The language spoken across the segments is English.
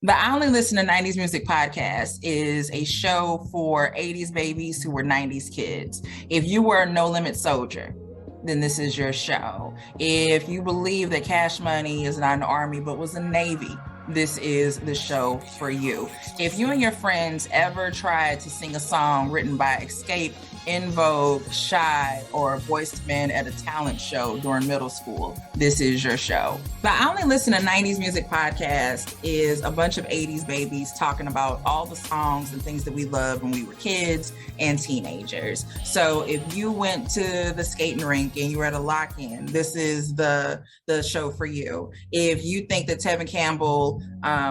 The I Only Listen to 90s Music podcast is a show for 80s babies who were 90s kids. If you were a No Limit soldier, then this is your show. If you believe that Cash Money is not an army but was a Navy, this is the show for you. If you and your friends ever tried to sing a song written by Escape, In Vogue, Shy, or Boyz II Men at a talent show during middle school, this is your show. The I Only Listen to 90s Music podcast is a bunch of 80s babies talking about all the songs and things that we loved when we were kids and teenagers. So if you went to the skating rink and you were at a lock-in, this is the show for you. If you think that Tevin Campbell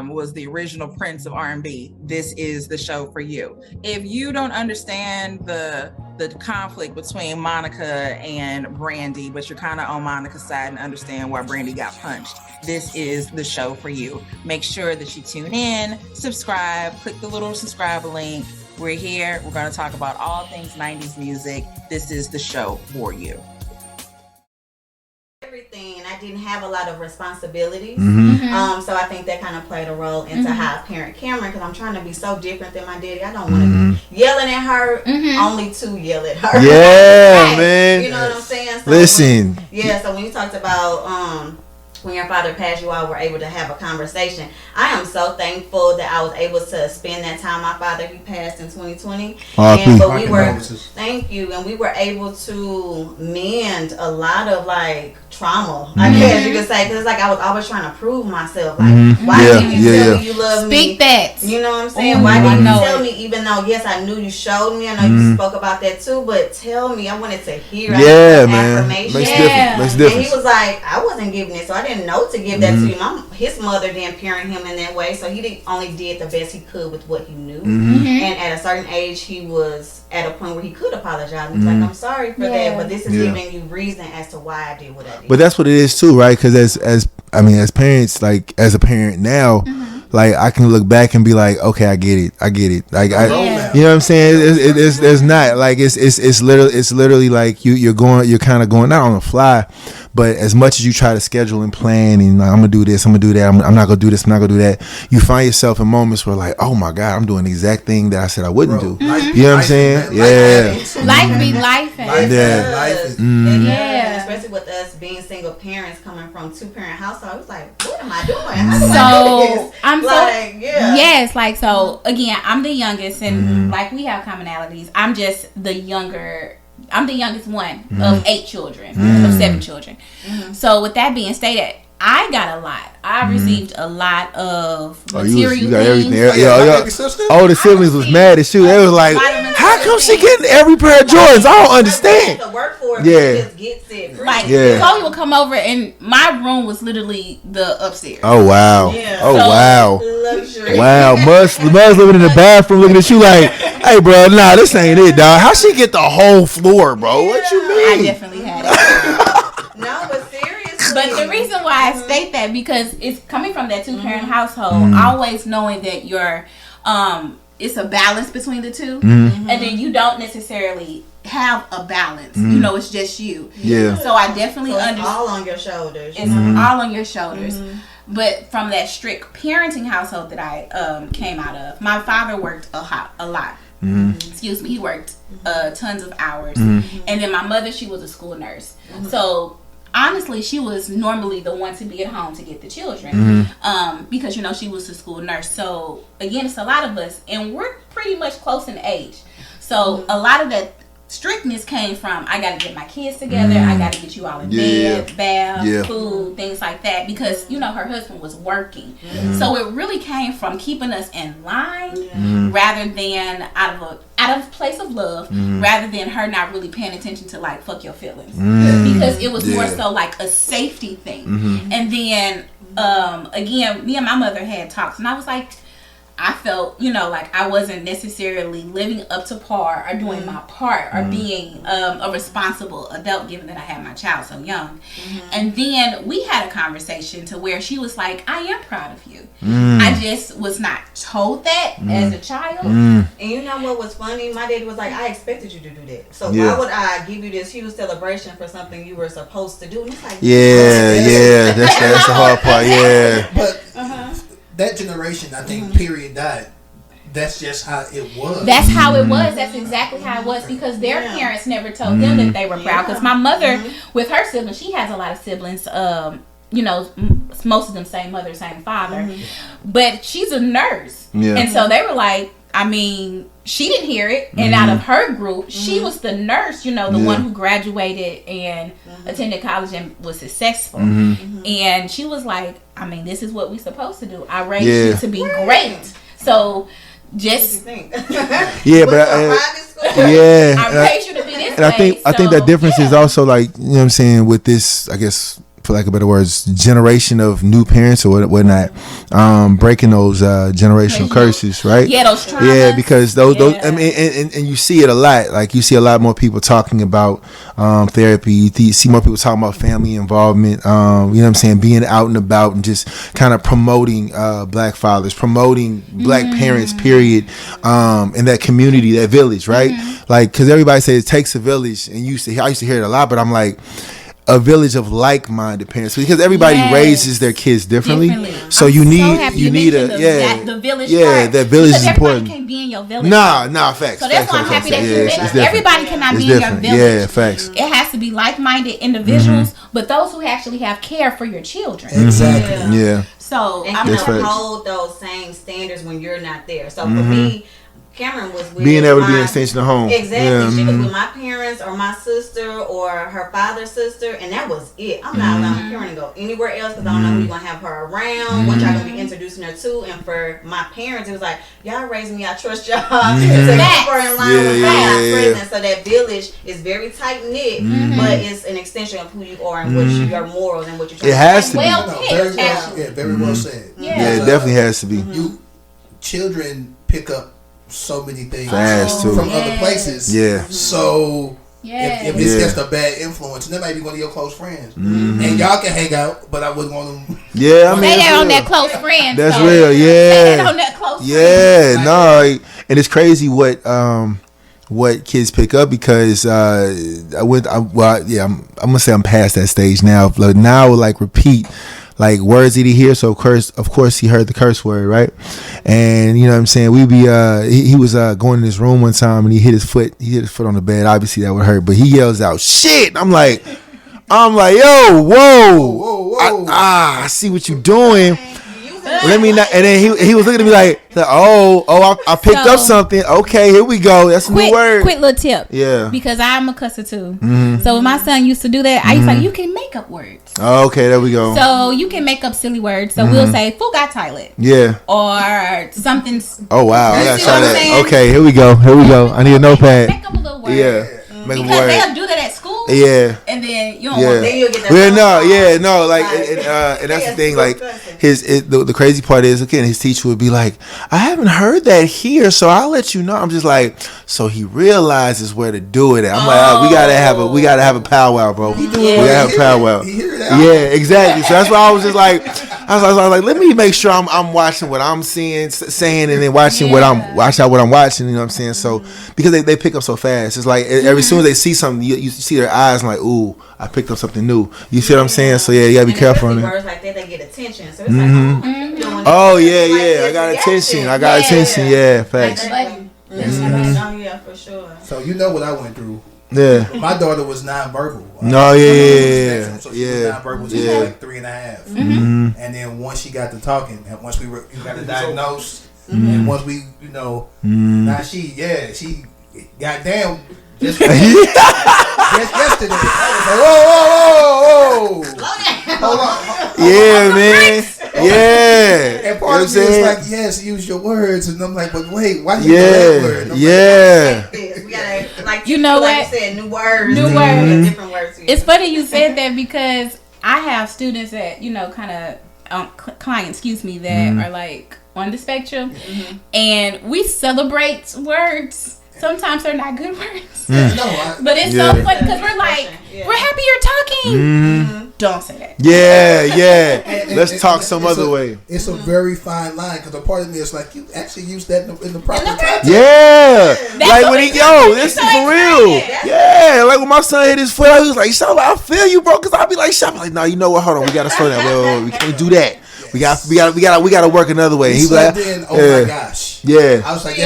was the original Prince of R&B, this is the show for you. If you don't understand the conflict between Monica and Brandy, but you're kind of on Monica's side and understand why Brandy got punched, this is the show for you. Make sure that you tune in, subscribe, click the little subscribe link. We're here. We're going to talk about all things 90s music. This is the show for you. Everything, and I didn't have a lot of responsibilities. So I think that kind of played a role into how I parent Cameron, because I'm trying to be so different than my daddy. I don't want to be yelling at her, only to yell at her. Yeah, right. man. You know what I'm saying? So Listen. So when you talked about when your father passed, you all were able to have a conversation. I am so thankful that I was able to spend that time. My father, he passed in 2020. But we were, thank you, and we were able to mend a lot of like trauma, I guess you could say, because like I was always trying to prove myself. Like, why didn't you tell me you love me? Speak that. You know what I'm saying? Why didn't you tell me, even though, yes, I knew you showed me. I know you spoke about that too, but tell me. I wanted to hear affirmation. Makes difference. And he was like, I wasn't giving it, so I didn't know to give that to you. His mother didn't parent him in that way, so he only did the best he could with what he knew. And at a certain age, he was at a point where he could apologize. He's like, I'm sorry for that, but this is giving you reason as to why I did what I did. But that's what it is too, right? Because as parents, like as a parent now, like I can look back and be like, okay, I get it. Like you know what I'm saying? It's not like it's literally like you're kind of going not on the fly, but as much as you try to schedule and plan and like, I'm gonna do this, I'm gonna do that, I'm not gonna do this, I'm not gonna do that, you find yourself in moments where like, oh my God, I'm doing the exact thing that I said I wouldn't do. You know what I'm saying? Life be life. Especially with us being single parents coming from 2-parent households, it's like, what am I doing? So again, I'm the youngest, and like we have commonalities. I'm just the younger. I'm the youngest one of 8 children, of 7 children. So with that being stated, I got a lot. I received a lot of material things. You got everything. Oh, the siblings was mad at you. They was like, how come she getting every pair of Jordans? I don't understand. Chloe would come over, and my room was literally the upstairs. Oh, wow. Luxury. Wow. Muz living in the bathroom looking at you like, hey, bro, nah, this ain't it, dog. How she get the whole floor, bro? What you mean? I definitely had it. No, but seriously. But the reason why I state that, because it's coming from that 2-parent household, always knowing that you're, it's a balance between the two, and then you don't necessarily have a balance. You know, it's just you. Yeah. So I definitely understand. It's all on your shoulders. It's all on your shoulders. But from that strict parenting household that I came out of, my father worked a lot. Excuse me, he worked tons of hours. And then my mother, she was a school nurse. So honestly, she was normally the one to be at home to get the children, because, you know, she was a school nurse. So again, it's a lot of us, and we're pretty much close in age. So a lot of that strictness came from, I got to get my kids together, I got to get you all in bed, bath, food, things like that, because, you know, her husband was working. So it really came from keeping us in line, rather than out of place of love, rather than her not really paying attention to like, fuck your feelings, because it was more so like a safety thing. And then again, me and my mother had talks, and I was like, I felt, you know, like I wasn't necessarily living up to par or doing my part or being a responsible adult, given that I had my child so young. And then we had a conversation to where she was like, I am proud of you. I just was not told that as a child. And you know what was funny? My daddy was like, I expected you to do that. So why would I give you this huge celebration for something you were supposed to do? And it's like, that's the hard part. that generation, I think, period, died. That's just how it was. That's how it was. That's exactly how it was because their parents never told them that they were proud. Because my mother, with her siblings, she has a lot of siblings. You know, most of them same mother, same father, but she's a nurse, and so they were like, I mean, she didn't hear it, and out of her group, she was the nurse, you know, the one who graduated and attended college and was successful, and she was like, I mean, this is what we're supposed to do. I raised you to be great, so just but I raised you to be this and way. I think that difference is also like, you know what I'm saying, with this, I guess, for lack of better words, generation of new parents or whatnot, breaking those generational curses, right? Yeah, those traumas. Yeah, because those I mean, and you see it a lot. Like you see a lot more people talking about therapy. You see more people talking about family involvement. You know what I'm saying? Being out and about and just kind of promoting black fathers, promoting black parents. Period. In that community, that village, right? Like, because everybody says it takes a village, and I used to hear it a lot, but I'm like, a village of like-minded parents, because everybody raises their kids differently. So you need the village part, that village is important. Everybody can't be in your village. Nah, facts. So that's why I'm happy that you mentioned everybody cannot be in your village. Yeah, facts. It has to be like-minded individuals, but those who actually have care for your children. Exactly. Yeah. So and you hold those same standards when you're not there. So for me, Cameron was with being able to be an extension of home. Exactly. She was with my parents or my sister or her father's sister, and that was it. I'm not allowing Cameron to go anywhere else because I don't know who you're going to have her around, what y'all going to be introducing her to. And for my parents, it was like, y'all raised me, I trust y'all to keep her in line with my presence. So that village is very tight-knit, but it's an extension of who you are and what your morals and what you're trying to do. It has to be. Very well said. Yeah, it definitely has to be. Children pick up so many things from other places. Yeah. So if it's just a bad influence, and that might be one of your close friends, and y'all can hang out, but I wouldn't want them. Yeah, I mean, say that on that close friend. That's real. Yeah. Say that on that close friend. Yeah. No, and it's crazy what kids pick up because I'm gonna say I'm past that stage now. Like, now like repeat. Like words that he hears, so of course he heard the curse word, right? And you know what I'm saying, we be he was going in his room one time and he hit his foot on the bed. Obviously that would hurt, but he yells out shit. I'm like, yo, whoa. I see what you doing. Let me not. And then he was looking at me like I picked up something. Okay, here we go. That's a new word. Quick little tip. Yeah. Because I'm a cusser too. So when my son used to do that, I used to say, you can make up words. Okay, there we go. So you can make up silly words. So we'll say, "Fool got toilet." Yeah. Or something. Oh wow, I gotta try that. Okay, here we go. I need a notepad. Make up a little word. Yeah. Make because they'll do that at school. Yeah. And then you don't want then you'll get that. Like, and that's the thing. Like, the crazy part is, again, his teacher would be like, I haven't heard that here, so I'll let you know. I'm just like, so he realizes where to do it at. I'm like, we gotta have a powwow, bro. We gotta have a powwow. Yeah, exactly. So that's why I was just like, I was like, let me make sure I'm watching what I'm saying, and then watching what I'm watching. You know what I'm saying? So because they pick up so fast, it's like every soon as they see something, you see their eyes and like, ooh, I picked up something new. You see what I'm saying? So yeah, you gotta be careful on it. Words like that, they get attention. So it's like, I got attention. Yeah, facts. Oh yeah, for sure. So you know what I went through. Yeah. My daughter was nonverbal. So she was nonverbal. She was like 3.5. And then once she got to talking, and once we got to diagnose, and once we, now she goddamn. Just yesterday. Whoa. Hold on. Yeah, man. Yeah. And part of me was like, yes, use your words. And I'm like, but wait, why do you use that word? Yeah. We gotta, like, you know like what? you said, new words. Different words. It's funny you said that because I have students that, kind of, clients, that are like on the spectrum. And we celebrate words. Sometimes they're not good words. But it's so funny because we're like, we're happy you're talking. Don't say that. Yeah. Let's talk some other way. It's a very fine line because a part of me is like, you actually use that in the proper context. Yeah. Like when this is for real. Yeah. Like when my son hit his foot, I was like, Shabba, I feel you, bro. Because I'll be like, Shabba, like, nah, you know what? Hold on. We got to slow down. We can't do that. We got to work another way. He was like, oh my gosh. Yeah. I was like, I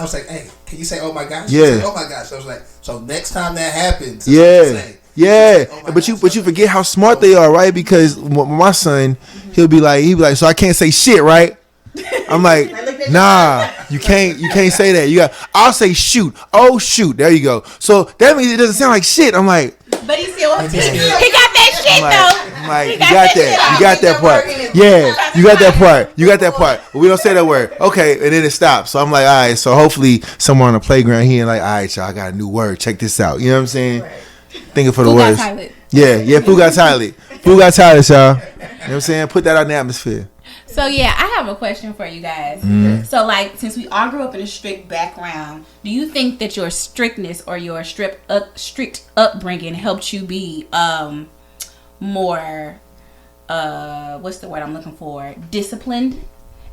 was like, hey, can you say, oh my gosh? Yeah. Said, oh my gosh. I was like, so next time that happens, yeah. Oh but you forget how smart they are, right? Because my son, he'll be like, so I can't say shit, right? I'm like, nah, you can't say that. I'll say shoot. Oh shoot, there you go. So that means it doesn't sound like shit. I'm like, but he still he got that shit though. I'm like, you got that part. Yeah, you got that part. But we don't say that word. Okay, and then it stops. So I'm like, all right. So hopefully somewhere on the playground here, like, all right, y'all, I got a new word. Check this out. You know what I'm saying? Right. Thinking for the words. Yeah, Pooh got toilet. Pooh got toilet, y'all. You know what I'm saying? Put that out in the atmosphere. So yeah, I have a question for you guys. Mm-hmm. So like, since we all grew up in a strict background, do you think that your strictness or your strict upbringing helped you be more what's the word I'm looking for? Disciplined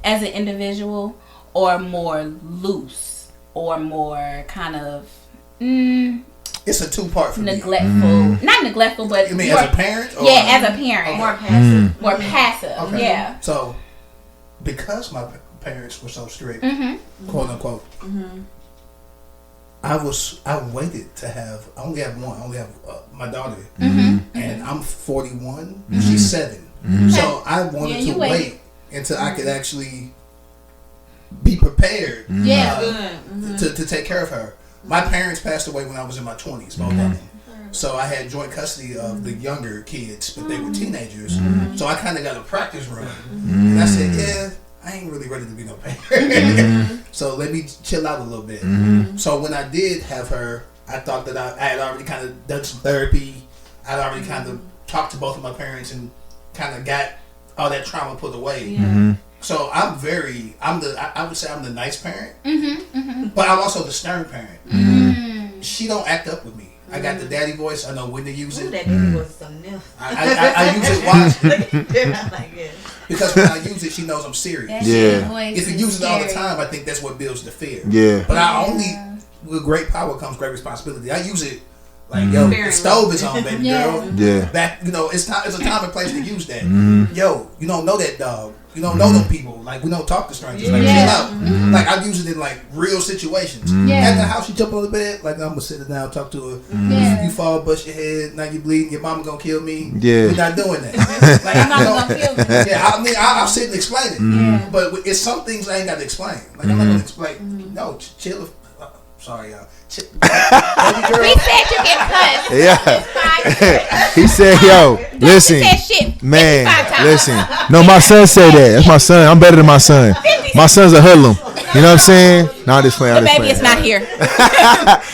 as an individual, or more loose, or more kind of it's a two-part for neglectful. Me. Not neglectful, but you mean more, as a parent? Or as a parent. Okay. More passive. More passive. Okay. Yeah. So, because my parents were so strict, quote unquote, I waited to have. I only have one. I only have my daughter, and I'm 41. She's 7. So I wanted to wait until I could actually be prepared. To take care of her. My parents passed away when I was in my 20s, both of them. So I had joint custody of the younger kids, but they were teenagers. So I kind of got a practice run. And I said, I ain't really ready to be no parent. So let me chill out a little bit. So when I did have her, I thought that I had already kind of done some therapy. I'd already kind of talked to both of my parents and kind of got all that trauma put away. So I would say I'm the nice parent, but I'm also the stern parent. She don't act up with me. I got the daddy voice. I know when to use it. That daddy voice is something else. I use it wisely. Because when I use it, she knows I'm serious. If you use it all the time, I think that's what builds the fear. But with great power comes great responsibility. I use it like, yo, the stove is on, baby girl. That, it's a time and place to use that. Yo, you don't know that dog. You don't know them people. Like, we don't talk to strangers. Like, chill out. Like, I use it in, like, real situations. At the house, you jump on the bed. Like, I'm going to sit down, talk to her. You fall, bust your head. Now you bleeding. Your mama going to kill me. We're not doing that. Like, your mama going to kill me. I mean, I'll sit and explain it. But it's some things I ain't got to explain. Like, I'm not going to explain. No, chill. Sorry, y'all. He said you get cussed. Yeah. He said, yo, listen. He said shit man, listen. No, my son said that. That's my son. I'm better than my son. My son's a hoodlum. You know what I'm saying? No, I'm just playing. The baby is not here.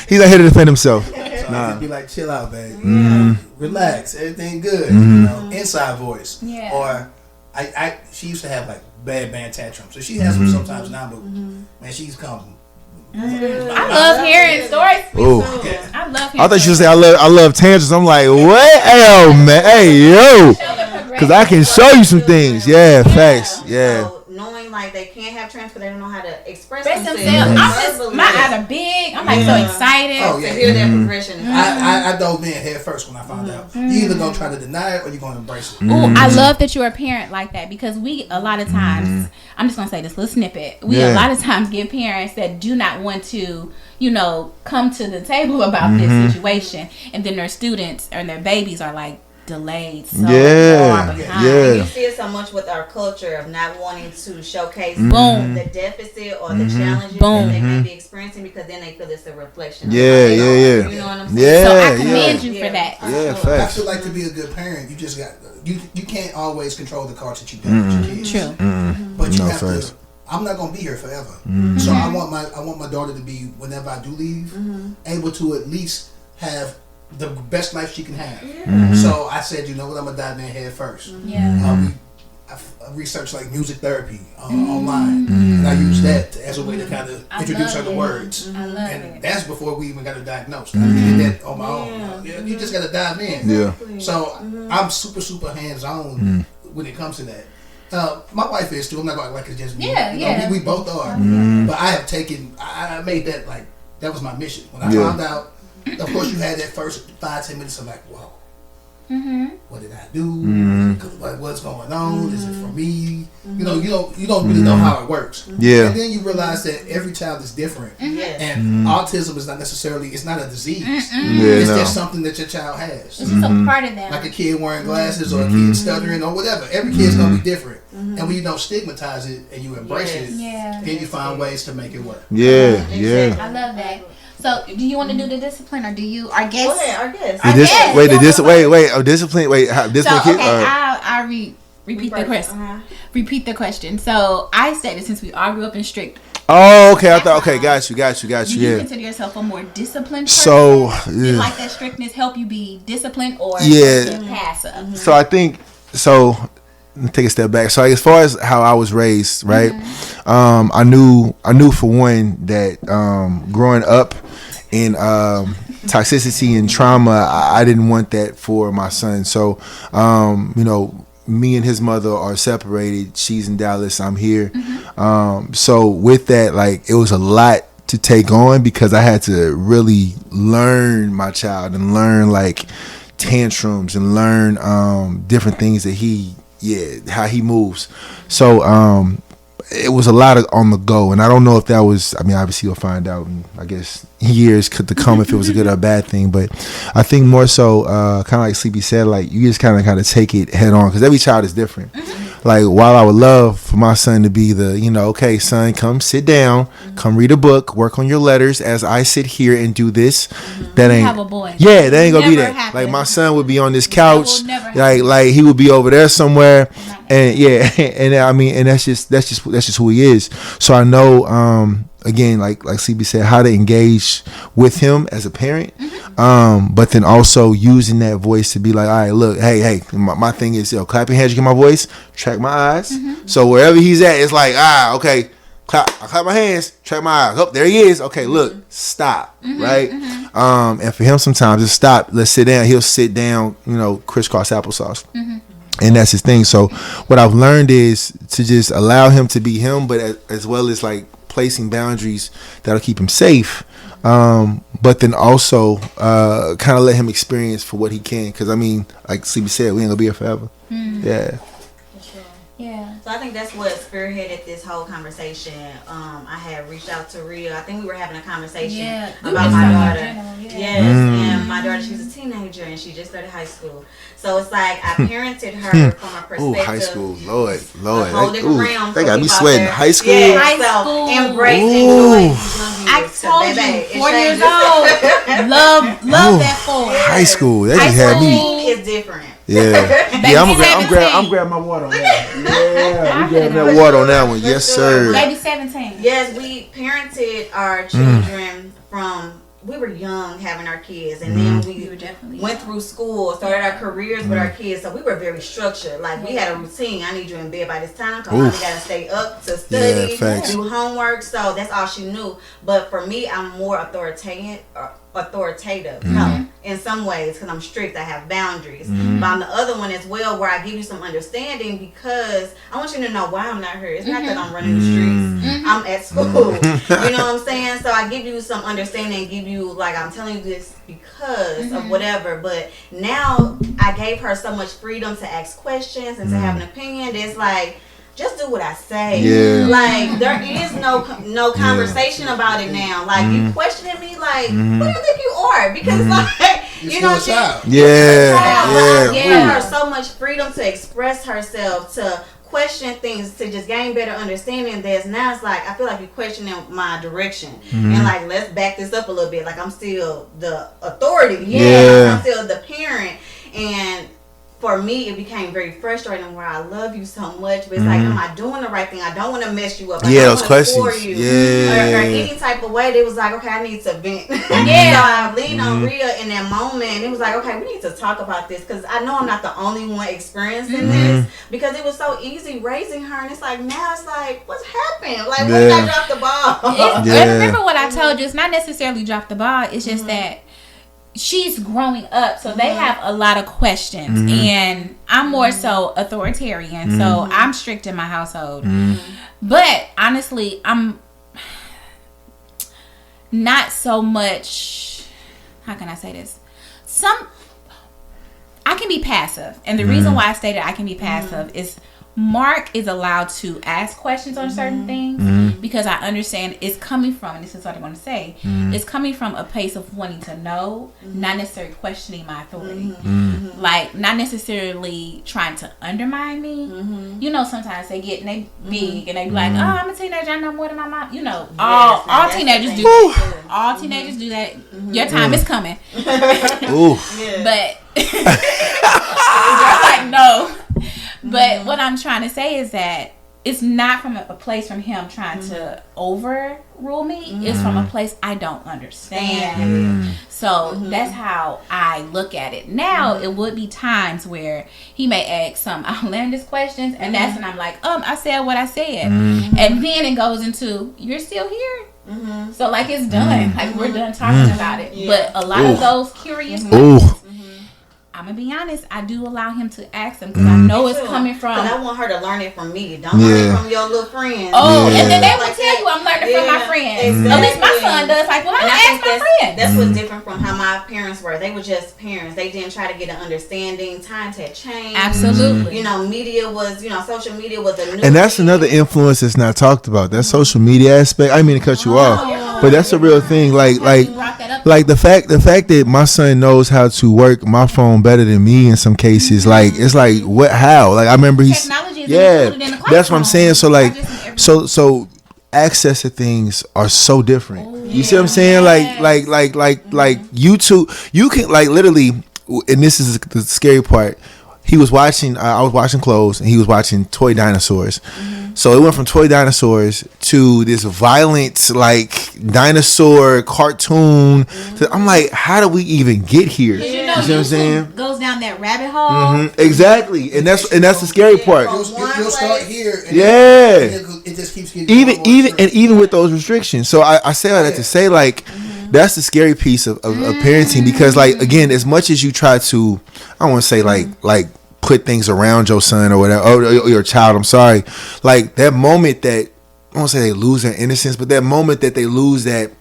He's not here to defend himself. So I'd be like, chill out, baby. Relax. Everything good. Inside voice. Or she used to have like bad tantrums. So she has them sometimes now, but man, she's come. I love hearing stories. I love hearing I thought you would say I love tantrums. I'm like, what? Hell, man. Hey, yo. Because I can show you some things. Yeah, facts. Yeah. So knowing like they can't have transfer, they don't know how to express themselves. My eyes are big. I'm like so excited to hear that progression. I dove in head first when I found out. You either gonna try to deny it or you're gonna embrace it. Ooh, I love that you're a parent like that, because we a lot of times, I'm just gonna say this little snippet. We a lot of times get parents that do not want to, come to the table about this situation, and then their students and their babies are like delayed so far behind. You see it so much with our culture of not wanting to showcase the deficit or the challenges that they may be experiencing, because then they feel it's a reflection of You know what I'm saying? So I commend you for that. I feel like to be a good parent, you just got you can't always control the cards that you play with your kids. True. But you have to. I'm not gonna be here forever. So I want my daughter to be, whenever I do leave, able to at least have the best life she can have. So I said, you know what, I'm gonna dive in head first. I researched like music therapy online, and I use that as a way to kind of introduce her to words. That's before we even got her diagnosed. I did that on my own. You just gotta dive in. So I'm super hands-on when it comes to that. My wife is too. I'm not gonna act like it's just me. We both are. But I made that like that was my mission. When I found out, of course, you had that first 5-10 minutes of like, whoa. What did I do? What's going on? Is it for me? You know, you don't really know how it works. Yeah. And then you realize that every child is different. And autism is not necessarily, it's not a disease. It's just something that your child has. It's just a part of them. Like a kid wearing glasses or a kid stuttering or whatever. Every kid's gonna be different. And when you don't stigmatize it and you embrace it, then you find ways to make it work. Yeah. I love that. So, do you want to do the discipline, or do you, our guest? Go ahead, our guest. Discipline. Wait, discipline. So, Kid? okay, I'll repeat the question. Repeat the question. So, I stated, since we all grew up in strict. Oh, okay. I thought. Okay, got you. Do you consider yourself a more disciplined person? So, Did like that strictness help you be disciplined, or passive? So I think so. Let me take a step back. So like, as far as how I was raised, right? I knew for one that growing up in toxicity and trauma, I didn't want that for my son. So you know, me and his mother are separated. She's in Dallas, I'm here. So with that, like, it was a lot to take on because I had to really learn my child and learn like tantrums and learn different things that how he moves. So it was a lot on the go, and I don't know if that was, I mean, obviously you'll find out in, I guess, years to come if it was a good or a bad thing. But I think more so kind of like Sleepy said, like, you just kind of take it head on because every child is different. Like, while I would love for my son to be the, you know, okay, son, come sit down, come read a book, work on your letters as I sit here and do this. That ain't, have a boy. Yeah, that ain't gonna be that. Happen. Like, my son would be on this couch, like he would be over there somewhere, and and I mean, and that's just who he is. So I know, again, like CB said, how to engage with him as a parent, but then also using that voice to be like, all right, look, hey, my thing is, clap your hands, you get my voice, track my eyes. So wherever he's at, it's like, okay, I clap my hands, track my eyes. Oh, there he is. Okay, look, stop, right? And for him, sometimes it's stop. Let's sit down. He'll sit down, you know, crisscross applesauce. And that's his thing. So what I've learned is to just allow him to be him, but as well as like placing boundaries that'll keep him safe, but then also kind of let him experience for what he can, because I mean, like CB said, we ain't gonna be here forever. So I think that's what spearheaded this whole conversation. I had reached out to Rhea. I think we were having a conversation about my daughter. And my daughter, she's a teenager and she just started high school. So it's like I parented her from a perspective. High school, Lord. A whole different realm. They got me sweating. High school. Yeah, high school. Embrace, enjoy. I told you, 4 years old. Love that 4. High school. That just had me. It's different. I'm grabbing my water on that. I'm grabbing that water on that one. Yes, sir. Baby 17. Yes, we parented our children from, we were young having our kids, and then we went through school, started our careers with our kids, so we were very structured. Like, we had a routine. I need you in bed by this time, because I got to stay up to study, do homework, so that's all she knew. But for me, I'm more authoritative in some ways, because I'm strict. I have boundaries. But I'm the other one as well, where I give you some understanding, because I want you to know why I'm not here. It's not that I'm running the streets. I'm at school. You know what I'm saying? So I give you some understanding, give you, like, I'm telling you this because of whatever. But now I gave her so much freedom to ask questions and to have an opinion. It's like, just do what I say. Like, there is no conversation about it now. Like, you questioning me, like, who do you think you are? Because like, you know, I gave her so much freedom to express herself, to question things, to just gain better understanding. Now it's like, I feel like you're questioning my direction. And like, let's back this up a little bit. Like, I'm still the authority. I'm still the parent. And for me, it became very frustrating, where I love you so much, but it's like, am I doing the right thing? I don't want to mess you up. I don't those questions. Or any type of way. They was like, okay, I need to vent. So I leaned on Rhea in that moment, and it was like, okay, we need to talk about this, because I know I'm not the only one experiencing this, because it was so easy raising her, and it's like, now it's like, what's happened? Like, when did I drop the ball? Remember what I told you, it's not necessarily drop the ball, it's just that she's growing up, so they have a lot of questions, and I'm more so authoritarian, so I'm strict in my household. But honestly, I'm not so much, how can I say this? I can be passive. And the reason why I stated I can be passive is Mark is allowed to ask questions on certain things because I understand it's coming from, and this is what I'm going to say, it's coming from a place of wanting to know, not necessarily questioning my authority. Like, not necessarily trying to undermine me. You know, sometimes they get, and they big, and they be like, oh, I'm a teenager, I know more than my mom. You know, all teenagers do that. All teenagers do that. Your time is coming. But, I'm like, no. But what I'm trying to say is that it's not from a place from him trying to overrule me. It's from a place I don't understand. So that's how I look at it. Now, it would be times where he may ask some outlandish questions, and that's when I'm like, I said what I said. And then it goes into, you're still here? So, like, it's done. Like, we're done talking about it. But a lot of those curious questions, I'm gonna be honest, I do allow him to ask them because I know it's coming from. Because I want her to learn it from me. Don't learn it from your little friends. And then they will tell you I'm learning from my friends. At least my son does. Like, well, I'm gonna ask my friend. That's what's different from how my parents were. They were just parents. They didn't try to get an understanding. Times had changed. Absolutely. You know, media was, social media was a new. And that's another influence that's not talked about. That social media aspect. I didn't mean to cut you off, but that's a real thing. Like the fact that my son knows how to work my phone better than me in some cases. Like, it's like, what? How? Like, I remember he's included in the classroom. That's what I'm saying. So like, so access to things are so different. You see what I'm saying? Like YouTube, you can, like, literally, and this is the scary part. He was watching. I was watching clothes, and he was watching toy dinosaurs. So it went from toy dinosaurs to this violent, like, dinosaur cartoon. I'm like, how do we even get here? You know what I'm saying? Goes down that rabbit hole. Exactly, and that's the scary part. You'll start here. And it just keeps getting even with those restrictions. So I say all that to say, like, that's the scary piece of parenting, because, like, again, as much as you try to, I don't want to say like put things around your son or whatever, or your child, I'm sorry, like, that moment that, I won't say they lose their innocence, but that moment that they lose that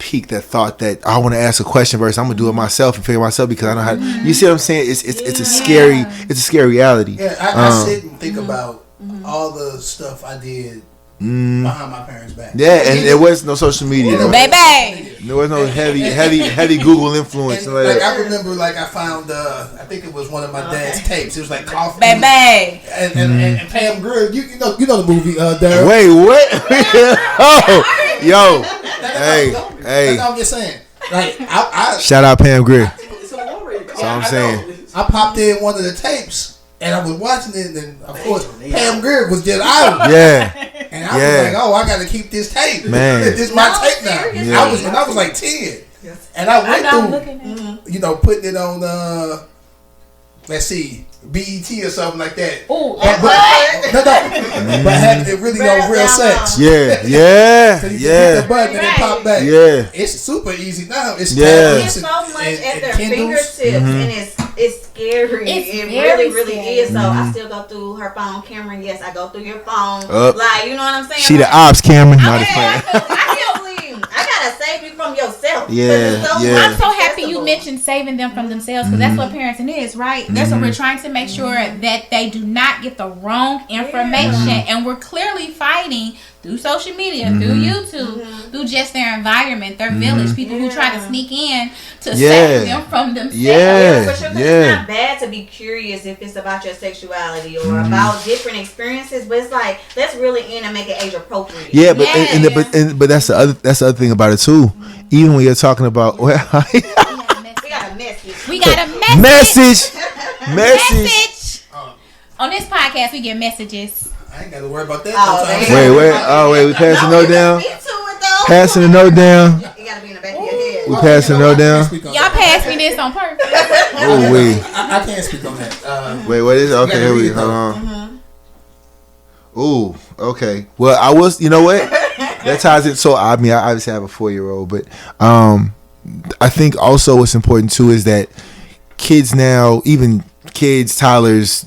peak, that thought that I want to ask a question versus I'm gonna do it myself and figure it myself because I know how to, you see what I'm saying? It's a scary reality. Yeah, I sit and think about all the stuff I did behind my parents' back. Yeah, and there was no social media. Baby! There was no heavy Google influence. And, like, I remember, like, I found, I think it was one of my dad's tapes. It was like Coffee. Baby! And Pam Grier, you know the movie, Daryl. Wait, what? Oh, yo. Hey. That's all I'm just saying. Like, I shout out Pam Grier. That's all I'm saying. I popped in one of the tapes. And I was watching it, and of course, Pam Grier was just out. Yeah. And I was like, "Oh, I got to keep this tape. Man, this is my tape now." Yeah. I was like 10, and I went through, putting it on, let's see, BET or something like that. Oh, but it really no real sex. Yeah. So you hit the button and it pop back. Yeah. It's super easy now. It's so much at their fingertips, and it's scary. It really is. So I still go through her phone. Cameron, yes, I go through your phone. Like, you know what I'm saying? She the ops, Cameron. Not I gotta save you from yourself. Yeah. I'm so happy you mentioned saving them from themselves, because that's what parenting is, right? That's what we're trying to make sure that they do not get the wrong information, and we're clearly fighting through social media, through YouTube, through just their environment, their village, people who try to sneak in to save them from themselves. For sure, it's not bad to be curious if it's about your sexuality or about different experiences, but it's like, let's really in and make it age appropriate. Yeah, but that's the other thing about it too. Even when you're talking about, we got a message. We got a message. Message. On this podcast, we get messages. I ain't got to worry about that. Wait. We passing the note down. Passing the note down. You gotta be in the back of your head. We passing the note down. Y'all pass me this on purpose. Oh wait. I can't speak on that. Wait, what is it? Okay, here we hold on. Ooh, okay. Well, I was. You know what? That ties it. So I mean, I obviously have a 4-year-old, but I think also what's important too is that kids now, even kids, toddlers,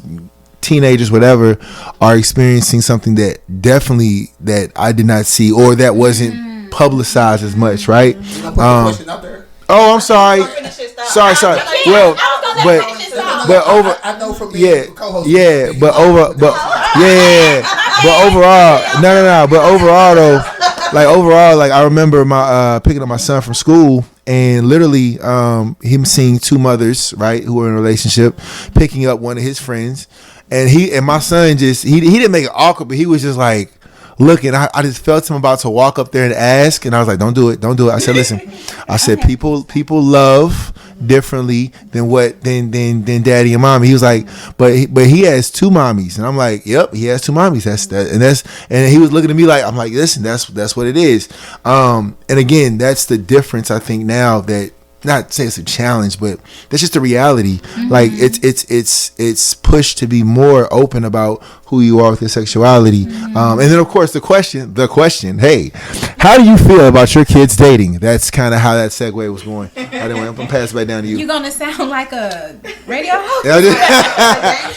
teenagers, whatever, are experiencing something that definitely that I did not see or that wasn't publicized as much, right? Question out there. Oh, I'm sorry. Sorry. Well, but but over. I know from being co-host. Yeah, but overall, no. But overall though, like I remember my picking up my son from school. And literally, him seeing two mothers, right, who were in a relationship, picking up one of his friends, and my son just he didn't make it awkward, but he was just like looking. I just felt him about to walk up there and ask, and I was like, don't do it. I said, listen, I said people love differently than daddy and mommy. He was like, but he has two mommies, and I'm like, yep, he has two mommies. And he was looking at me like, I'm like, listen, that's what it is. And again, that's the difference I think now that. Not say it's a challenge, but that's just the reality. Mm-hmm. Like it's pushed to be more open about who you are with your sexuality. Mm-hmm. And then of course the question, hey, how do you feel about your kids dating? That's kind of how that segue was going. Anyway, I'm gonna pass it back down to you. You're gonna sound like a radio host.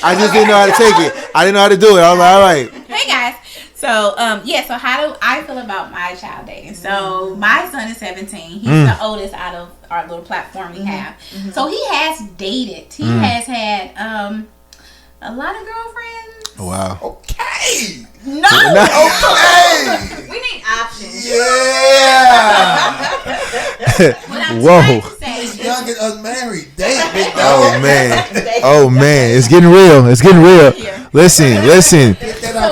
I just didn't know how to take it. I didn't know how to do it. I was like, all right. Hey guys. So, so how do I feel about my child dating? So, my son is 17. He's the oldest out of our little platform we have. Mm-hmm. So, he has dated. He has had a lot of girlfriends. Wow. Okay. No. Okay. We need options. Yeah. Whoa. These young and unmarried date, big dog. Oh man. It's getting real. Listen.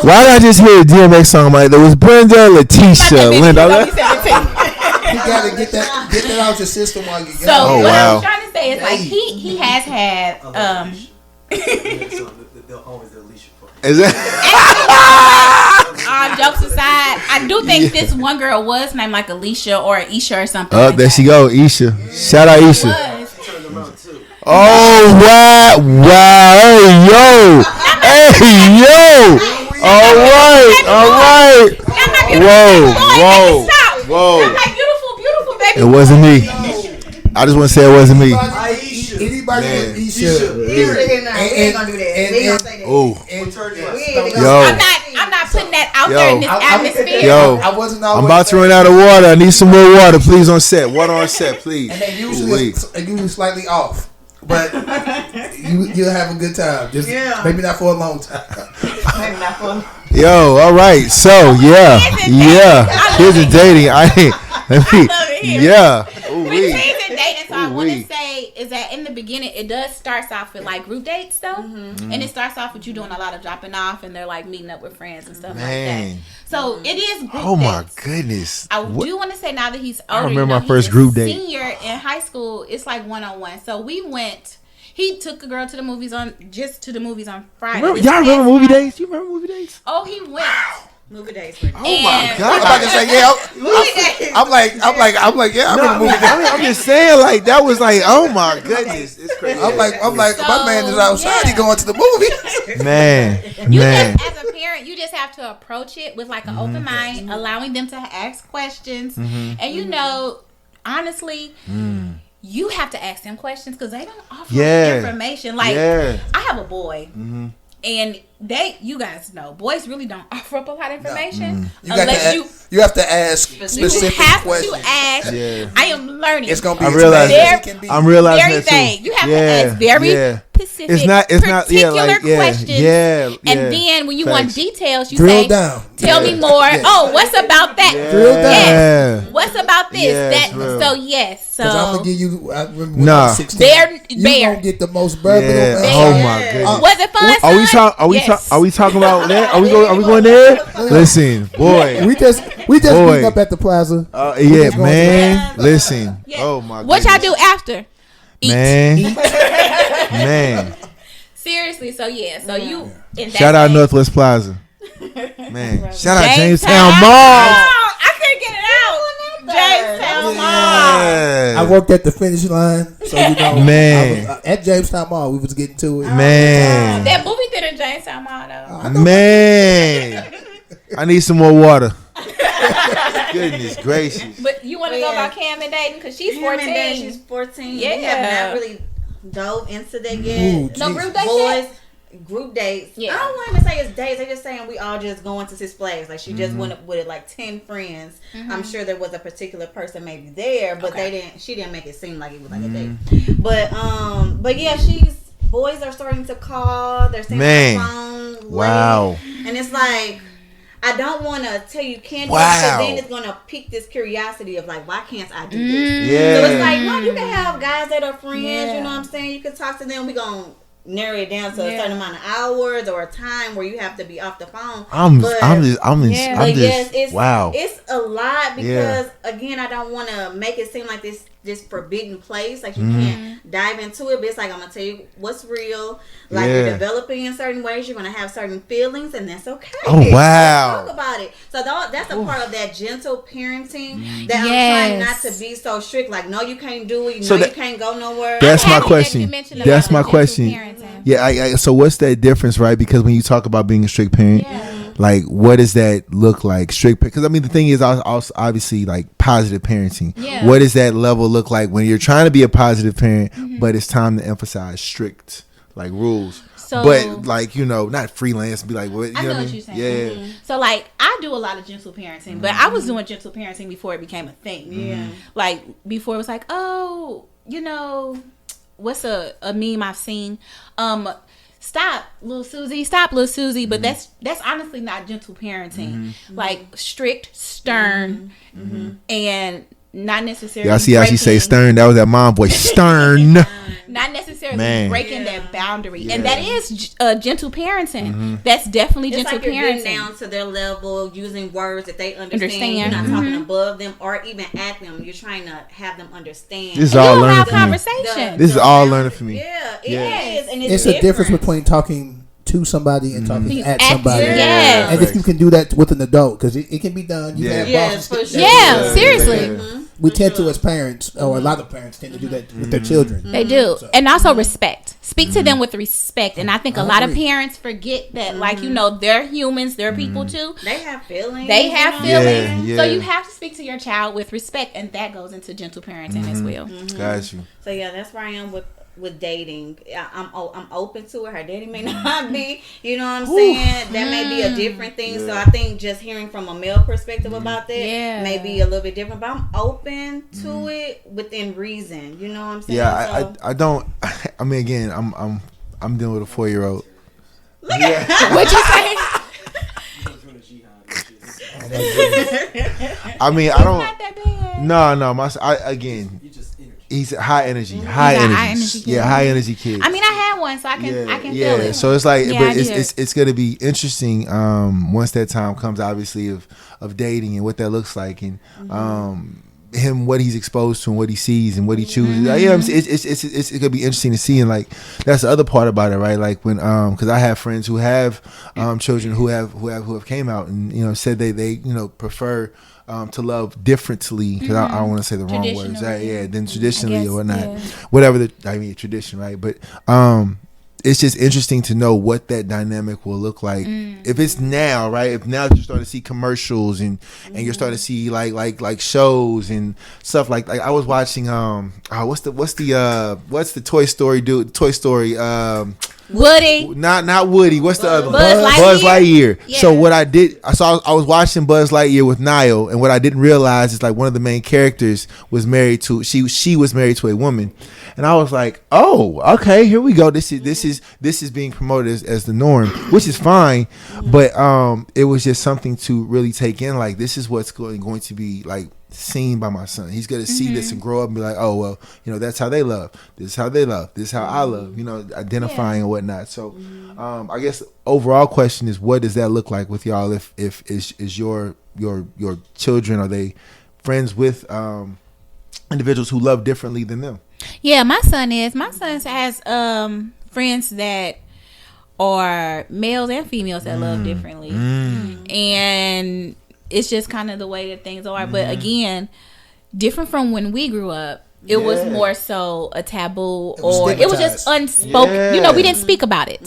Why did I just hear a DMX song like there was Brenda, Letitia, Linda? You gotta get that out your system while you get So what I'm trying to say is like he has had they'll always Alicia for is that jokes aside, I do think this one girl was named like Alicia or Isha or something. Oh, like there she go, Isha. Shout out Isha. turned them out too. Oh wow, hey yo. All right. Whoa. I'm like beautiful baby. It wasn't me. I just want to say it wasn't me. Anybody with Isha. I'm not putting that out there in this atmosphere. I wasn't always I'm about to run out of water. I need some more water, please, on set. Water on set, please. And they usually slightly off. But you'll have a good time. Just maybe not for a long time. Maybe not for. Yo, all right. So yeah. Kids and dating. With kids and dating, so I want to say is that in the beginning it does start off with like group dates though, and it starts off with you doing a lot of dropping off, and they're like meeting up with friends and stuff like that. So it is group dates. Oh my goodness. I do want to say now that he's older. I remember my first group date. Senior in high school, it's like 1-on-1. So we went. He took a girl to the movies on Friday. Y'all remember movie dates? You remember movie dates? Oh, he went. Movie days. Oh my God! I'm about to say I'm like, yeah, I remember movie days. I'm just saying, like that was like, oh my goodness, it's crazy. I'm like, my man is outside. He going to the movies. Man. Just, as a parent, you just have to approach it with like an open mind, allowing them to ask questions, and honestly. You have to ask them questions because they don't offer information. Like, I have a boy, and you guys know, boys really don't offer up a lot of information unless you have to ask specific questions. You have to ask. I am learning. It's gonna be. I'm realizing very that too. vague. You have to ask very specific, particular questions. And then when you want details, you drill say, down. Tell me more. Oh, what's about that? Drill down. Yes. What's about this? So yes. So I'm gonna give you. Bear. You gonna get the most bourbon. Oh my goodness. Was it fun? Are we talking about that? Are we going there? Listen, boy. We just meet up at the plaza. Man. Listen. Oh my. What y'all do after? Eat. Man. Seriously. So you. Shout out Northwest Plaza. Man. Shout out Jamestown Mall. I couldn't get it out. Jamestown Mall. I worked at the finish line, so man. I was, at Jamestown Mall, we was getting to it. Man. That movie theater in Jamestown Mall, though. Man. I need some more water. Goodness gracious. But you want to go about Cam and Dayton because she's 14. She's 14. Yeah. We have not really dove into that yet. No group dates. Boys. Group dates. Yeah. I don't want to say it's dates. They're just saying we all just going to Six Flags. Like she just went up with like 10 friends. I'm sure there was a particular person maybe there, but she didn't make it seem like it was like a date. But yeah, boys are starting to call. They're staying on the phone. Wow. And it's like, I don't want to tell you can't do it, Wow. but then it's going to pique this curiosity of like, why can't I do this? Yeah. So it's like, no, you can have guys that are friends, Yeah. you know what I'm saying? You can talk to them. We going to narrow it down to a certain amount of hours or a time where you have to be off the phone. Wow. It's a lot because again, I don't want to make it seem like this forbidden place. Like you can't dive into it, but it's like, I'm gonna tell you what's real. Like you're developing in certain ways, you're gonna have certain feelings, and that's okay. Oh wow. Let's talk about it. So that's a part of that gentle parenting that I'm trying not to be so strict. Like, no, you can't do it. You can't go nowhere. That's my question. That's my question. Yeah, so what's that difference, right? Because when you talk about being a strict parent, like what does that look like? Strict, because I mean the thing is also obviously like positive parenting. Yeah. What does that level look like when you're trying to be a positive parent, but it's time to emphasize strict like rules? So, but like, you know, not freelance, be like, what? You know what you're saying. Yeah. Mm-hmm. So like, I do a lot of gentle parenting, but I was doing gentle parenting before it became a thing. Yeah. Like before it was like, oh, you know, what's a meme I've seen? Stop, little Susie. But that's honestly not gentle parenting. Like strict, stern, and not necessarily. Y'all see how she say stern? That was that mom voice. Stern. Not necessarily breaking that boundary, and that is gentle parenting. That's definitely it's gentle like you're parenting. Getting down to their level, using words that they understand. You're not talking above them or even at them. You're trying to have them understand. This is all learning for conversation. This is all learning for me. Yeah, it is, and it's a difference between talking to somebody and talking at somebody. Yes. And if you can do that with an adult, because it can be done. You have bosses. Seriously. We tend to, as parents, or a lot of parents tend to do that with their children. They do. So. And also respect. Speak to them with respect. And I think a lot of parents forget that, like, you know, they're humans, they're people too. They have feelings. So you have to speak to your child with respect, and that goes into gentle parenting as well. Got you. So yeah, that's where I am with dating. I'm open to it. Her daddy may not be, you know what I'm saying? That may be a different thing. So I think just hearing from a male perspective about that may be a little bit different, but I'm open to it within reason, you know what I'm saying? Yeah, I don't, I mean, again, I'm dealing with a 4-year-old. Look at what you say? I mean, I don't. Not that bad. Again, he's high energy. High energy kid. I mean, I had one, so I can feel it. So it's like, but it's gonna be interesting once that time comes, obviously, of dating and what that looks like, and him, what he's exposed to and what he sees and what he chooses. It's gonna be interesting to see, and like that's the other part about it, right? Like when because I have friends who have children who have came out and, you know, said they you know prefer to love differently, because I don't want to say the wrong words, than traditionally or whatnot, whatever tradition, right? But it's just interesting to know what that dynamic will look like if it's now, right? If now you're starting to see commercials and you're starting to see like shows and stuff like I was watching what's the Toy Story dude? Toy Story Woody. Not Woody. What's the other one? Buzz Lightyear. Yeah. So what I did, I was watching Buzz Lightyear with Niall, and what I didn't realize is like one of the main characters was married to she was married to a woman, and I was like, oh, okay, here we go. This is being promoted as the norm, which is fine, but it was just something to really take in. Like, this is what's going to be like seen by my son. He's gonna see this and grow up and be like, oh well, you know, that's how they love. This is how they love. This is how I love. You know, identifying and whatnot. So, I guess overall question is, what does that look like with y'all? If is your children, are they friends with individuals who love differently than them? Yeah, my son has friends that are males and females that love differently, and it's just kind of the way that things are. But again, different from when we grew up. It was more so a taboo, or it was just unspoken. Yeah. You know, we didn't speak about it.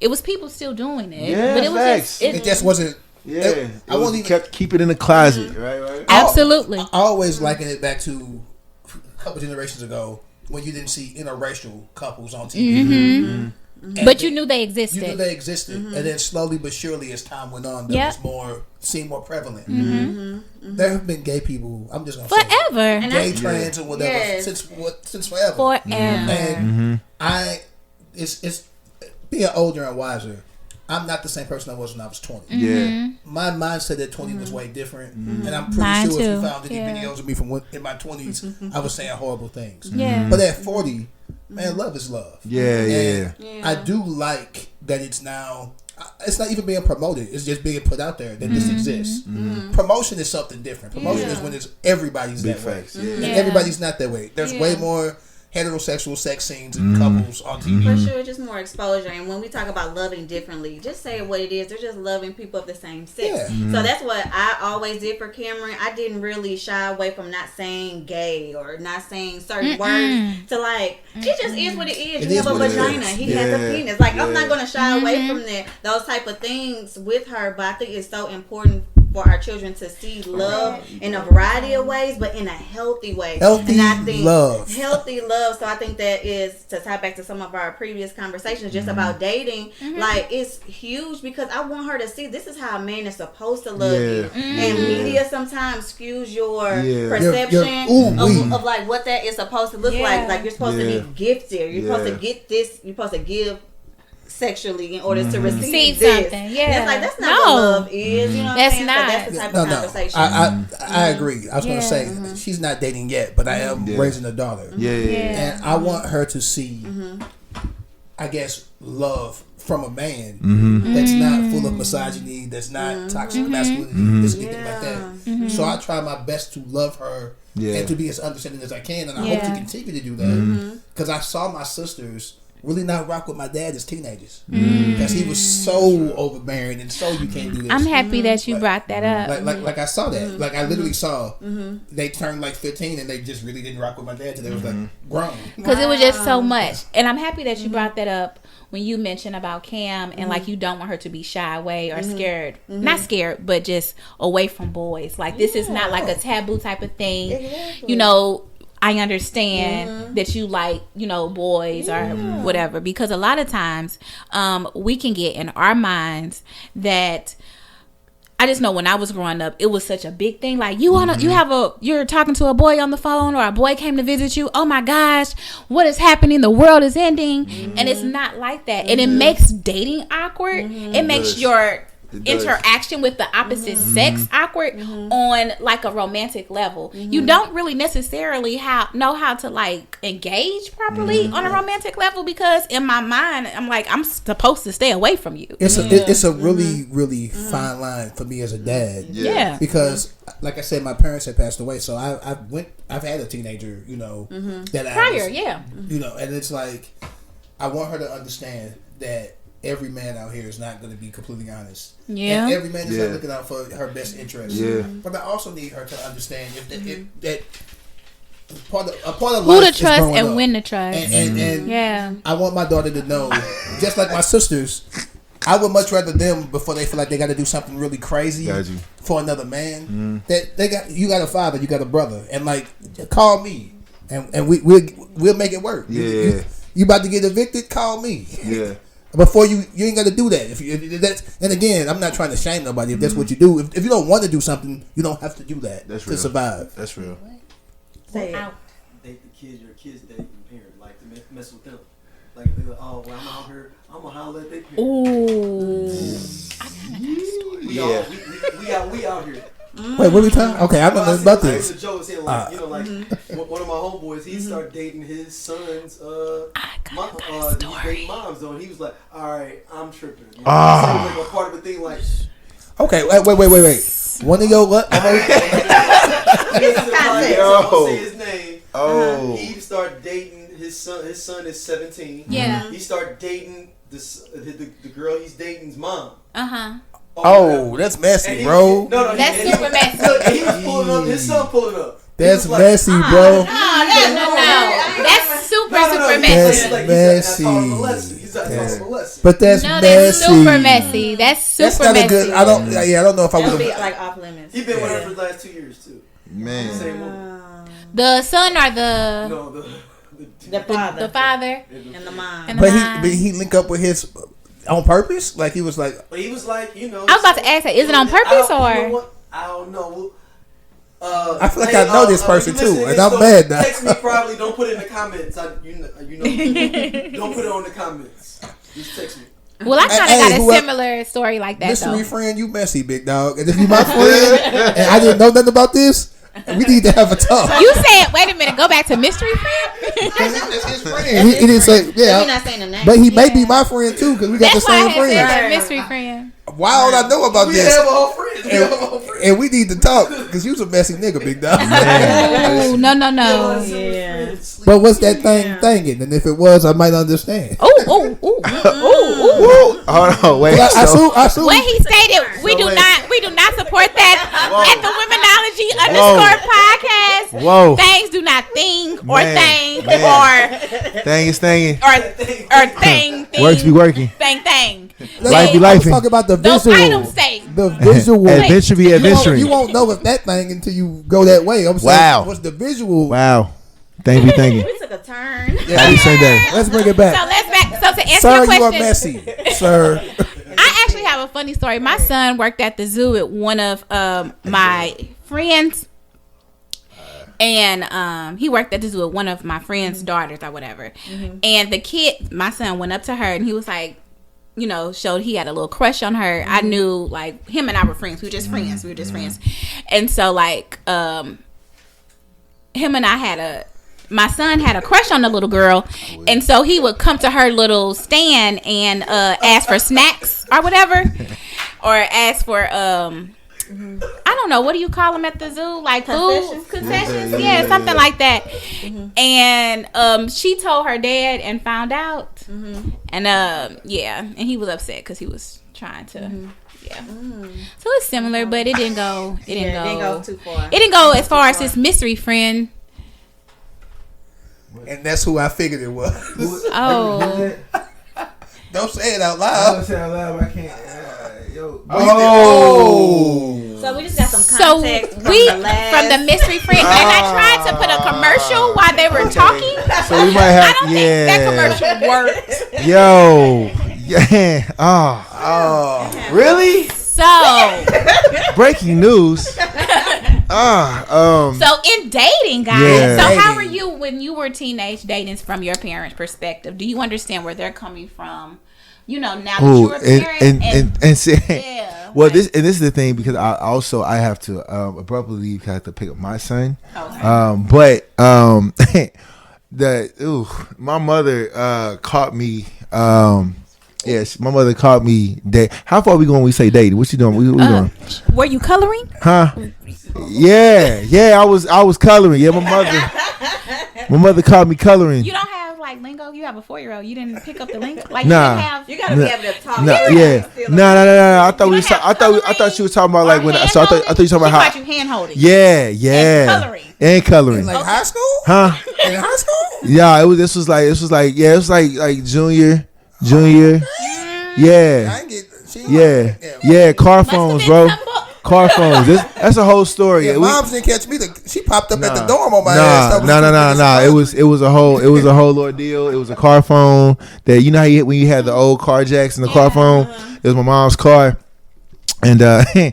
It was people still doing it, but it was it just wasn't. Yeah, I won't even keep it in the closet. Right. I Absolutely. always liken it back to a couple generations ago when you didn't see interracial couples on TV. But you knew they existed. And then slowly but surely, as time went on, that was seemed more prevalent. There have been gay people. I'm just gonna say gay, trans, or whatever since forever. And it's being older and wiser. I'm not the same person I was when I was 20. Yeah. My mindset at 20 was way different. And I'm pretty Mine sure if you too. found any videos of me from in my 20s, I was saying horrible things. Yeah. But at 40, man, love is love. Yeah. I do like that it's now, it's not even being promoted. It's just being put out there that this exists. Promotion is something different. Promotion is when it's everybody's Big that way. facts. And everybody's not that way. There's way more heterosexual sex scenes and couples on TV. For sure, just more exposure. And when we talk about loving differently, just say what it is. They're just loving people of the same sex. Yeah. So that's what I always did for Cameron. I didn't really shy away from not saying gay or not saying certain words. To like, it just is what it is. It You is have a what it vagina. is. He has a penis. Like, I'm not Yeah. going to shy away from that. Those type of things with her. But I think it's so important for our children to see love in a variety of ways, but in a healthy way. Healthy and I think love. Healthy love. So I think that is, to tie back to some of our previous conversations just about dating, like, it's huge because I want her to see this is how a man is supposed to love you. And media sometimes skews your perception of like what that is supposed to look like. Like, you're supposed to be gifted. You're supposed to get this. You're supposed to give sexually in order to receive this. Something. Yeah. And it's like, that's not what love is. You know what That's I'm saying? not. So that's the type of conversation. I agree. I was going to say, she's not dating yet, but I am raising a daughter. And I want her to see, I guess, love from a man that's not full of misogyny, that's not toxic masculinity, that's anything like that. So I try my best to love her and to be as understanding as I can, and I hope to continue to do that. Because I saw my sisters really not rock with my dad as teenagers because he was so overbearing and so you can't do this. I'm happy that you brought that up. Like I saw that. Like, I literally saw they turned like 15 and they just really didn't rock with my dad till they was like grown. Because it was just so much. And I'm happy that you brought that up when you mentioned about Cam and like you don't want her to be shy away or scared. Not scared, but just away from boys. Like, this is not like a taboo type of thing. Exactly. You know, I understand that you like, you know, boys or whatever, because a lot of times we can get in our minds that, I just know when I was growing up, it was such a big thing. Like, you're talking to a boy on the phone, or a boy came to visit you. Oh my gosh, what is happening? The world is ending. And it's not like that. And it makes dating awkward. It makes your interaction with the opposite sex awkward on like a romantic level. You don't really necessarily know how to like engage properly on a romantic level, because in my mind I'm like, I'm supposed to stay away from you. It's a really really fine line for me as a dad. Because like I said, my parents had passed away, so I've had a teenager, you know, that Prior, you know, and it's like, I want her to understand that every man out here is not going to be completely honest. And every man is not looking out for her best interest. But I also need her to understand that part of life who to is trust growing and up. when to trust. And I want my daughter to know, just like my sisters, I would much rather them, before they feel like they got to do something really crazy for another man, that you got a father, you got a brother, and like, call me, and we'll make it work. You about to get evicted? Call me. Before you ain't got to do that. If that's, and again, I'm not trying to shame nobody. If that's what you do, if you don't want to do something, you don't have to do that to survive. That's real. Say it. Date the kids, your kids date the parent, like to mess with them. Like, if they're like, oh, well, I'm out here, I'm gonna holler at their parents. Ooh. We out here. Wait, what are we talking? Okay, I don't know about this. The joke saying, like, you know, like one of my homeboys, he started dating his son's dating moms though, and he was like, all right, I'm tripping. You know, like a part of the thing, like, okay, wait. One of your what? I won't say his name. He started dating his son. His son is 17. He started dating the girl he's dating's mom. Oh, that's messy, bro. No, that's super messy. He was pulling up. His son pulling up. That's messy, bro. No. That's super messy. That's messy. He's not talking molesting. But that's messy. That's super messy. That's not messy. a good. I don't know if I That would would be have. like off limits. He been with her for the last 2 years too. Man. Same woman. The son or the No, The father. the father And the mom. and the But mom. he link up with his on purpose. Like he was like. But he was like, you know. I was about to ask that. Is it on purpose or? I don't know. I feel like I know this person too, and I'm mad now. Text me probably. Don't put it in the comments. You know, don't put it on the comments. Just text me. Well, I kind of got a similar story like that. Mystery friend, you messy, big dog. And if you my friend, and I didn't know nothing about this, we need to have a talk. You said, wait a minute, go back to mystery friend. That's his friend. He didn't say, yeah. We're not saying the name. But he may be my friend too, because we got That's the same why I friend. said mystery friend. Why don't I know about We this? have a whole friend. And we need to talk, because you's a messy nigga, big dog. Oh, no. Yeah. But what's that thing thinking? And if it was, I might understand. Oh. Hold on, wait. I assume When he stated we do not support that at the Womanology _ podcast. Whoa. Things do not think or think Thing is thinging. or thing. Works be working. Thing. Life be I'm lifing. talking about the Those visual. items say. The visual. Adventure be adventuring. You won't know if that thing until you go that way. I'm saying, Wow. what's the visual? Wow. Thing be thinking. We took a turn. Happy Sunday. Let's bring it back. So to answer Sir, your question, you are messy, sir. I actually have a funny story. My son worked at the zoo with one of my friends. And he worked at the zoo with one of my friend's daughters or whatever. Mm-hmm. And the kid, my son, went up to her and he was like, you know, showed he had a little crush on her. Mm-hmm. I knew, like, him and I were friends. We were just friends. And so, like, him and I my son had a crush on the little girl. And so he would come to her little stand and ask for snacks or whatever. Or ask for, I don't know, what do you call them at the zoo? Like food concessions? Yeah, something like that. Mm-hmm. And she told her dad and found out. Mm-hmm. And and he was upset because he was trying to. Mm-hmm. Yeah. Mm. So it's similar, but it didn't go. It didn't go too far. It didn't go as far as his mystery friend. And that's who I figured it was. Oh. Don't say it out loud. Don't say it out loud. I can't. So we just got some context from the mystery friend, and I tried to put a commercial while they were talking. So we might have. I don't think that commercial worked. Yo. Yeah. Oh. Really? So. Breaking news. So in dating, guys. Yeah. So how were you when you were teenage dating from your parents' perspective? Do you understand where they're coming from? You know, now that you're a parent and see, yeah. Well, this is the thing, because I have to abruptly leave because I have to pick up my son. Okay. My mother caught me. Yes, my mother caught me. How far are we going when we say dating? What you doing? We doing? Were you coloring? Huh? Yeah. I was coloring. Yeah, my mother caught me coloring. You don't have like lingo. You have a 4-year-old. You didn't pick up the lingo. Like nah. You gotta be able to talk. No. I thought she was talking about like when. So I thought you were talking about how. You hand holding. Yeah. And coloring. Like high school? Huh? In high school? Yeah. This was like junior. Yeah. Car phones, bro. Car phones. That's a whole story. Yeah, moms didn't catch me. She popped up at the dorm on my ass. Nah. It was a whole ordeal. It was a car phone that, you know how when you had the old car jacks and the car phone. It was my mom's car, and I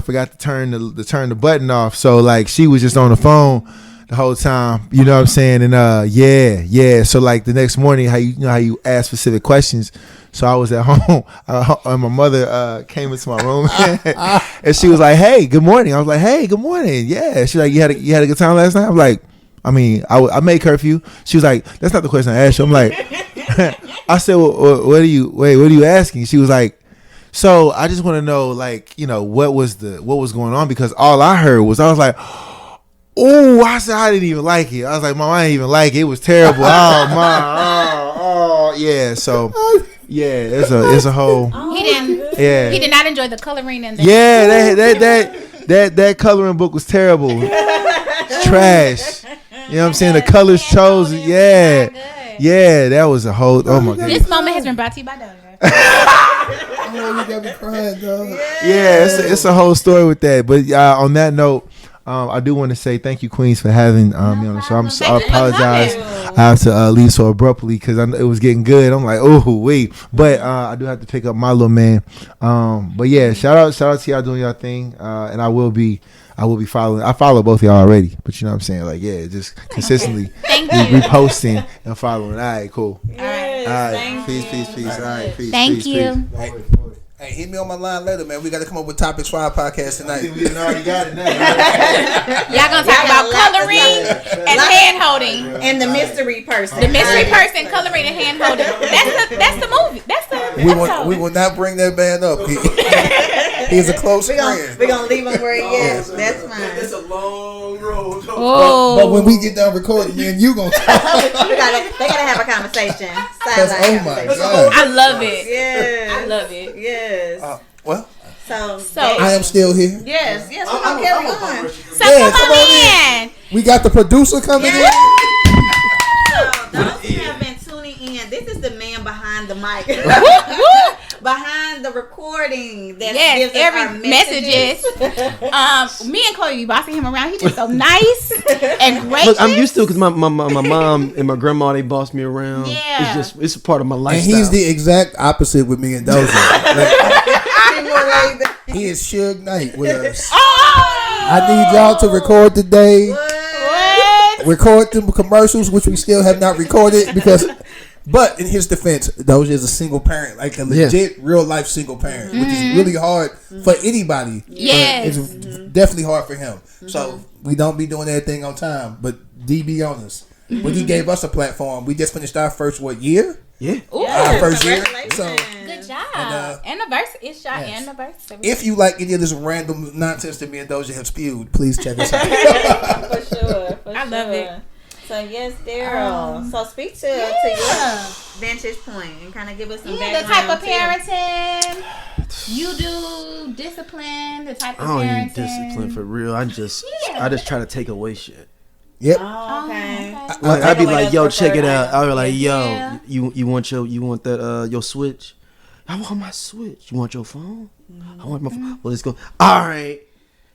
forgot to turn the button off. So like she was just on the phone the whole time. You know what I'm saying? And yeah. So like the next morning, how you ask specific questions. So I was at home, and my mother came into my room, and she was like, "Hey, good morning." I was like, "Hey, good morning." Yeah. She's like, "You had a good time last night?" I'm like, "I mean, I made curfew." She was like, "That's not the question I asked you." I'm like, I said, well, what are you asking? She was like, "So I just want to know, like, you know, what was going on, because all I heard was," I was like, "Oh," I said, "I didn't even like it." I was like, "Mom, I didn't even like it. It was terrible." Yeah. So. Yeah, it's a whole. He didn't. Yeah. He did not enjoy the coloring and. That coloring book was terrible. It's trash. You know what I'm saying? The colors chosen. Yeah. That was a whole. Oh my god. This moment has been brought to you by Doja. Oh, you got me crying, dog. Yeah, it's a whole story with that. But on that note. I do want to say thank you, Queens, for having me on the show. I apologize. I have to leave so abruptly because it was getting good. I'm like, oh, wait. But I do have to pick up my little man. But yeah, shout out to y'all doing y'all thing. And I will be I will be following. I follow both of y'all already, but you know what I'm saying? Like, yeah, just consistently reposting and following. All right, cool. Yes, all right, peace. All right, peace. Thank you. Hey, hit me on my line later, man. We got to come up with topics for our podcast tonight. We already got it now. Y'all gonna talk about coloring and hand holding. And the mystery person. The mystery person, coloring and hand holding. That's the movie. That's the episode. We will not bring that man up. He's a close friend. We're going to leave him where he is. That's fine. It's a long road. But when we get done recording, man, you going to talk. They got to have a conversation. Oh my God. I love it. Yes. I love it. Yes. Well, so I am still here. Yes, we're going to carry on. So come on in. We got the producer coming in. So those who have been tuning in, this is the man behind the mic. Behind the recording that gives us our messages. Me and Chloe be bossing him around. He's just so nice and gracious. Look, I'm used to it because my mom and my grandma, they boss me around. Yeah. It's a part of my And lifestyle. he's the exact opposite with me and Doja. He is Suge Knight with us. I need y'all to record today. What? Record them commercials, which we still have not recorded because. But in his defense, Doja is a single parent, like a legit real life single parent, which is really hard for anybody. Yes. It's definitely hard for him. So we don't be doing everything on time, but D be on us. But he gave us a platform. We just finished our first year? Yeah. Ooh, Our first year. So good job. And, anniversary. It's your anniversary. if you like any of this random nonsense that me and Doja have spewed, please check us out. For sure. I love it. So yes, Daryl. So speak to your vantage point and kind of give us some background. The type of parenting you do, discipline, the type of I don't parenting. need discipline for real. I just try to take away shit. Yep. Oh, okay. Like I'd be like, yo, those check it preferred out. I'd be like, yo, Yeah. you want that your Switch? I want my Switch. You want your phone? I want my phone. Well, let's go. All right.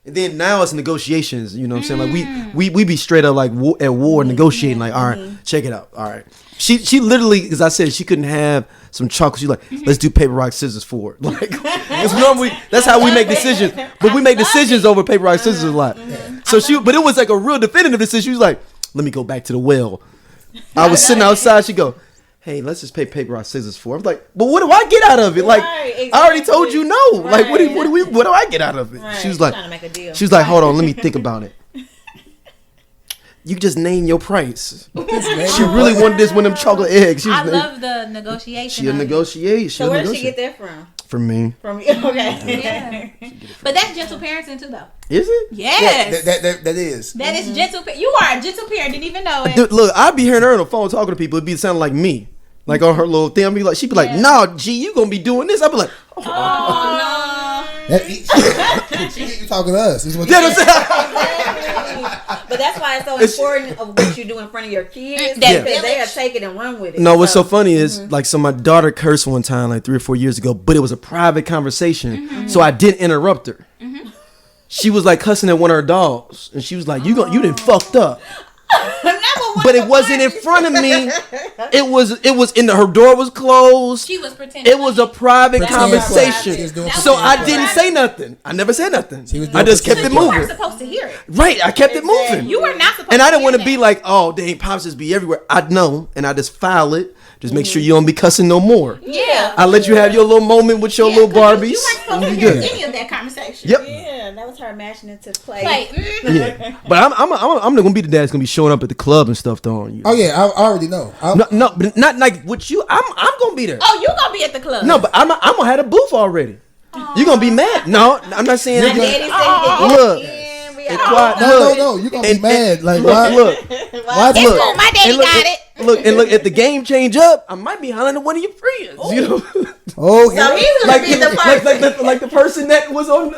And then now it's negotiations. You know what I'm saying? Like we be straight up like at war negotiating. Like, all right, check it out. All right. She literally, as I said, she couldn't have some chocolate. She's like, let's do paper rock scissors for it. Like it's normally that's how we make decisions. But we make decisions over paper rock scissors a lot. So but it was like a real definitive decision. She was like, let me go back to the well. I was sitting outside. She go, hey, let's just pay paper rock scissors for it. I was like, but what do I get out of it? Like, I already told you no. Like, what do I get out of it? Right. She was like, Trying to make a deal. she was like, hold on, let me think about it. You just name your price. She really wanted this one of them chocolate eggs. I love the negotiation. She a negotiate. So where did she get that from? From me. From you? Okay. Yeah. But that's gentle parenting too, though. Is it? Yes. That is. That is gentle. You are a gentle parent. Didn't even know it. Dude, look, I'd be hearing her on the phone talking to people. It'd be sounding like me. Like on her little thing. She'd be like, no, G, you gonna be doing this. I'd be like, Oh, no. She get you talking to us. Is what But that's why it's so important of what you do in front of your kids Yeah. because they'll take it and run with it. No, what's so funny is so my daughter cursed one time like 3 or 4 years ago, but it was a private conversation, so I didn't interrupt her. She was like cussing at one of her dogs, and she was like, "You done fucked up." But it wasn't in front of me. It was in her door was closed. She was pretending. It was a private conversation. Private. So I didn't say nothing. I never said nothing. I just kept it You weren't moving. supposed to hear it. Right, I kept it moving. You were not supposed And I to didn't want to hear be that. like, oh, dang, pops just be everywhere. I know, and I just file it. Just make sure you don't be cussing no more. Yeah. I let you have your little moment with your little 'cause Barbies. You weren't supposed to and hear you good. any of that conversation. Yep. Yeah, that was her mashing into play. Like, Yeah. But I'm not gonna be the dad that's gonna be showing up at the club and stuff though. Oh yeah, I already know. No, but not like with you. I'm gonna be there. oh, you gonna be at the club? No, but I'm gonna have a booth already. You gonna be mad? No, I'm not saying. My daddy Look. said, No, you gonna be mad. Like why? Look. Why? It's cool. My daddy got it. Look, if the game change up, I might be hollering at one of your friends. You know, Oh, So he's gonna like, be the person. like the person that was on.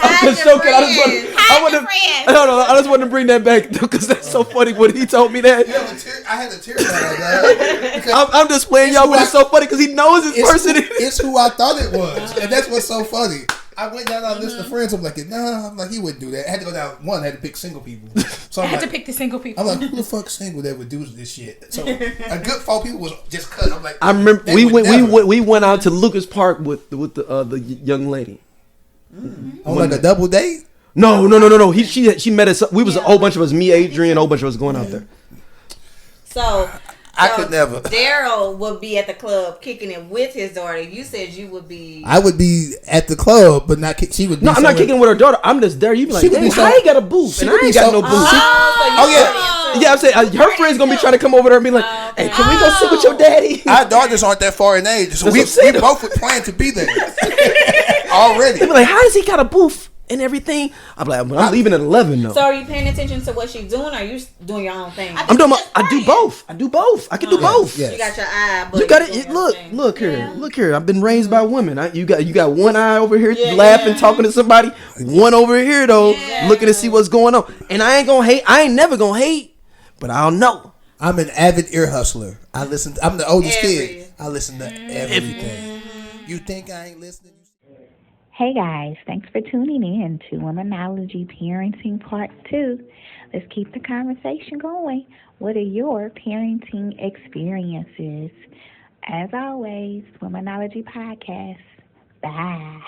Hide Just your joking. I just friends. want. Hide I want your to. friends. No. I just want to bring that back because that's so funny when he told me that. I had a tear in my eye. I'm just playing y'all, but it's so funny because he knows his person. It's who I thought it was, and that's what's so funny. I went down our list of friends. I'm like, nah. I'm like, he wouldn't do that. I had to go down one. I had to pick single people. So I I'm had like, to pick the single people. I'm like, who the fuck single that would do this shit? So a good 4 people was just cut. I'm like, I remember they would never. we went out to Lucas Park with the young lady. On like a double date? No. She met us. We was a whole bunch of us. Me, Adrian, a whole bunch of us going out there. So I could never. Daryl would be at the club kicking it with his daughter. You said you would be. I would be at the club, but not. She would. Be I'm not kicking with her daughter. I'm just there. You be like, hey, I ain't got a booth, and I ain't got no booth. Yeah, I'm saying her friends gonna be trying to come over there and be like, "Hey, can we go sit with your daddy?" Our daughters aren't that far in age, so we both would plan to be there already. They be like, "How does he got a booth and everything?" I'm like, "I'm leaving at 11 though." So are you paying attention to what she's doing, or are you doing your own thing? I do both. I can do both. Yes. You got your eye. But you got it. Look here. I've been raised by women. You got one eye over here laughing, talking to somebody. One over here though, looking to see what's going on. And I ain't gonna hate. I ain't never gonna hate. But I don't know. I'm an avid ear hustler. I'm the oldest kid. I listen to everything. You think I ain't listening? Hey guys, thanks for tuning in to Womanology Parenting Part 2. Let's keep the conversation going. What are your parenting experiences? As always, Womanology Podcast. Bye.